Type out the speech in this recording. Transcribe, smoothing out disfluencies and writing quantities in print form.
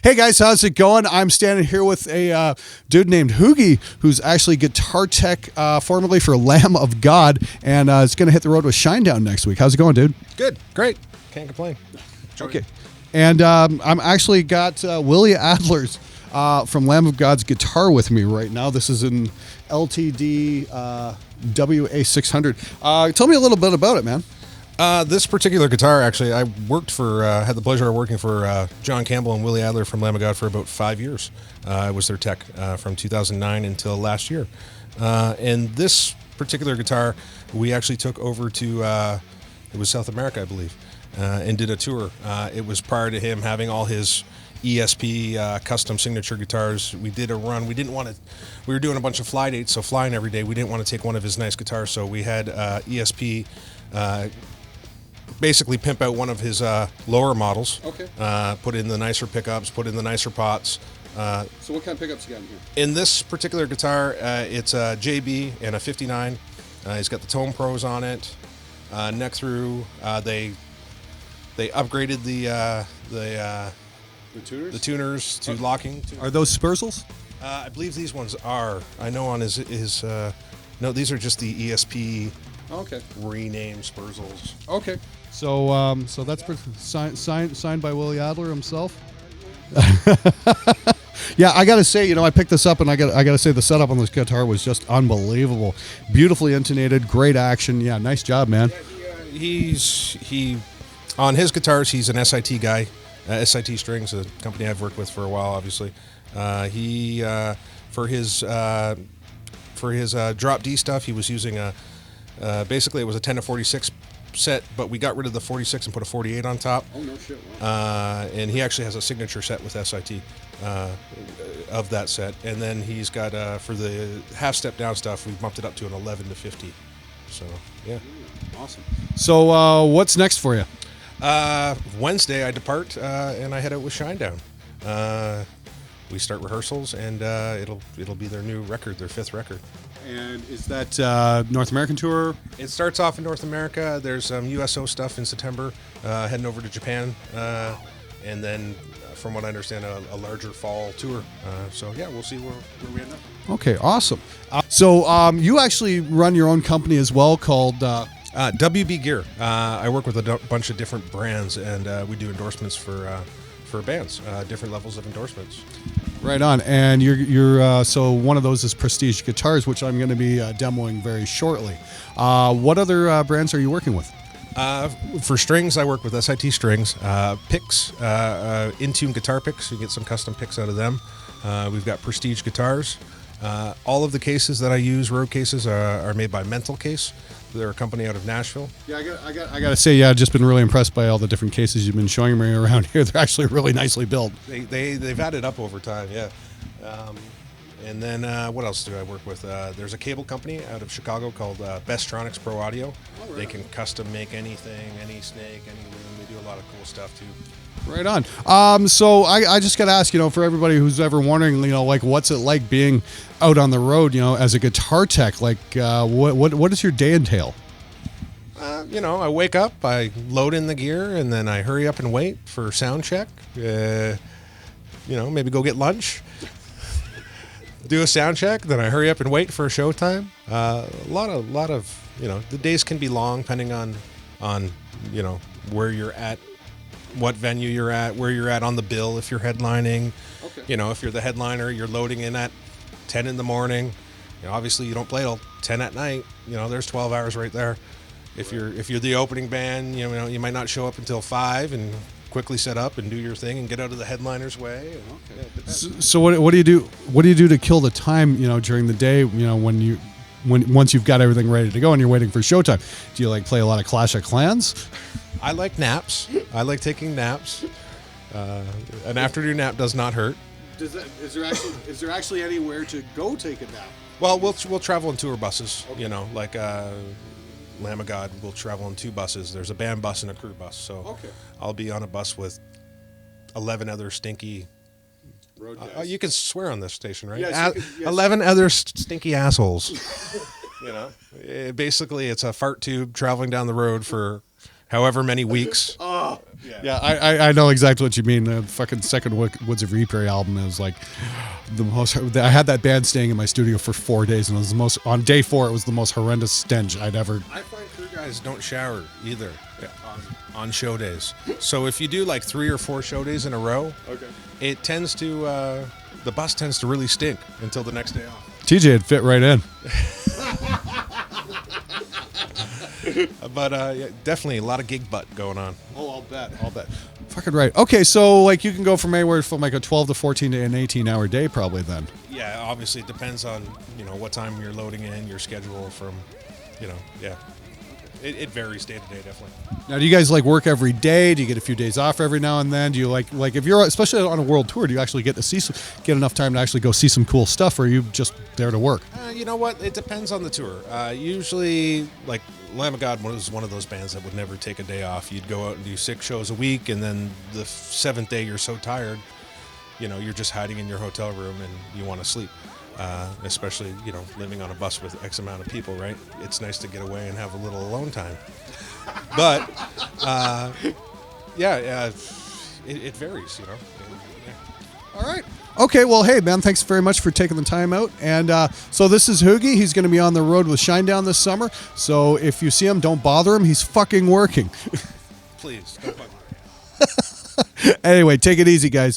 Hey guys, how's it going? I'm standing here with a dude named Hoogie, who's actually guitar tech formerly for Lamb of God, and is going to hit the road with Shinedown next week. How's it going, dude? Good, great. Can't complain. Okay. And I'm actually got Willie Adler's from Lamb of God's guitar with me right now. This is an LTD WA600. Tell me a little bit about it, man. This particular guitar, actually, I worked for, had the pleasure of working for John Campbell and Willie Adler from Lamb of God for about 5 years. I was their tech from 2009 until last year. And this particular guitar, we actually took over to, it was South America, I believe, and did a tour. It was prior to him having all his ESP custom signature guitars. We did a run. We didn't want to, we were doing a bunch of fly dates, so flying every day. We didn't want to take one of his nice guitars, so we had ESP basically pimp out one of his lower models. Okay. Put in the nicer pickups, put in the nicer pots. So what kind of pickups you got in here? In this particular guitar, it's a JB and a 59. He's got the Tone Pros on it. Neck through, they upgraded the tuners? The tuners to locking. Are those Spurzels? I believe these ones are. I know on his no, these are just the ESP. Okay. Renamed Spurzels. Okay. So so that's signed by Willie Adler himself. Yeah, I gotta say, I picked this up and I gotta say the setup on this guitar was just unbelievable. Beautifully intonated, great action. Yeah, nice job, man. He on his guitars, he's an SIT guy. SIT Strings, a company I've worked with for a while, obviously. He for his drop D stuff, he was using a basically it was a 10 to 46 set, but we got rid of the 46 and put a 48 on top. Oh, no shit. Wow. And he actually has a signature set with SIT of that set. And then he's got, for the half step down stuff, we've bumped it up to an 11 to 50. So, yeah. Awesome. So, what's next for you? Wednesday, I depart and I head out with Shinedown. We start rehearsals, and it'll be their new record, their 5th record. And is that North American tour? It starts off in North America. There's some USO stuff in September, heading over to Japan, and then, from what I understand, a larger fall tour. So yeah, we'll see where we end up. Okay, awesome. So you actually run your own company as well, called WB Gear. I work with a bunch of different brands, and we do endorsements for bands, different levels of endorsements. Right on. And you're so one of those is Prestige Guitars, which I'm going to be demoing very shortly. What other brands are you working with? For strings, I work with SIT Strings. Picks, in-tune guitar picks. You get some custom picks out of them. We've got Prestige Guitars. All of the cases that I use, road cases, are made by Mental Case. They're a company out of Nashville. Yeah, I got to say, yeah, I've just been really impressed by all the different cases you've been showing me around here. They're actually really nicely built. They've added up over time, yeah. And then what else do I work with? There's a cable company out of Chicago called Bestronix Pro Audio. Oh, right. They can custom make anything, any snake, any room. They do a lot of cool stuff too. Right on. So I just got to ask, for everybody who's ever wondering, like, what's it like being out on the road, as a guitar tech? Like, what does your day entail? I wake up, I load in the gear, and then I hurry up and wait for sound check. Maybe go get lunch, do a sound check, then I hurry up and wait for a showtime. A lot of, the days can be long depending on where you're at, what venue you're at, where you're at on the bill. If you're headlining, okay. If you're the headliner, you're loading in at 10 in the morning. Obviously you don't play till 10 at night. There's 12 hours right there. If you're the opening band, you might not show up until 5 and quickly set up and do your thing and get out of the headliner's way. Okay. Yeah, so what do you do? What do you do to kill the time? During the day. Once you've got everything ready to go and you're waiting for showtime. Do you play a lot of Clash of Clans? I like naps. I like taking naps. An afternoon nap does not hurt. Is there actually anywhere to go take a nap? Well, we'll travel in tour buses. Okay. Like Lamb of God, we'll travel in 2 buses. There's a band bus and a crew bus. So okay. I'll be on a bus with 11 other stinky road guys. You can swear on this station, right? Yes, yes. 11 other stinky assholes. Basically, it's a fart tube traveling down the road for however many weeks. Yeah, I know exactly what you mean. The fucking second Woods of Reaper album is like the most. I had that band staying in my studio for 4 days, and it was the most. On day 4, it was the most horrendous stench I'd ever. I find crew guys don't shower either on show days. So if you do like 3 or 4 show days in a row, it tends to the bus tends to really stink until the next day off. TJ had fit right in. But yeah, definitely a lot of gig butt going on. Oh, I'll bet. Fucking right. Okay, so like you can go from anywhere from like a 12 to 14 to an 18-hour day probably then. Yeah, obviously it depends on, what time you're loading in, your schedule from, yeah. It varies day to day, definitely. Now, do you guys like work every day? Do you get a few days off every now and then? Do you like if you're especially on a world tour, do you actually get enough time to actually go see some cool stuff, or are you just there to work? You know what? It depends on the tour. Usually, like Lamb of God was one of those bands that would never take a day off. You'd go out and do 6 shows a week, and then the 7th day you're so tired, you're just hiding in your hotel room and you want to sleep. Especially, living on a bus with X amount of people, right? It's nice to get away and have a little alone time. But, yeah, it varies, Yeah. All right. Okay, well, hey, man, thanks very much for taking the time out. And so this is Hoogie. He's going to be on the road with Shinedown this summer. So if you see him, don't bother him. He's fucking working. Please, don't bother him. Anyway, take it easy, guys.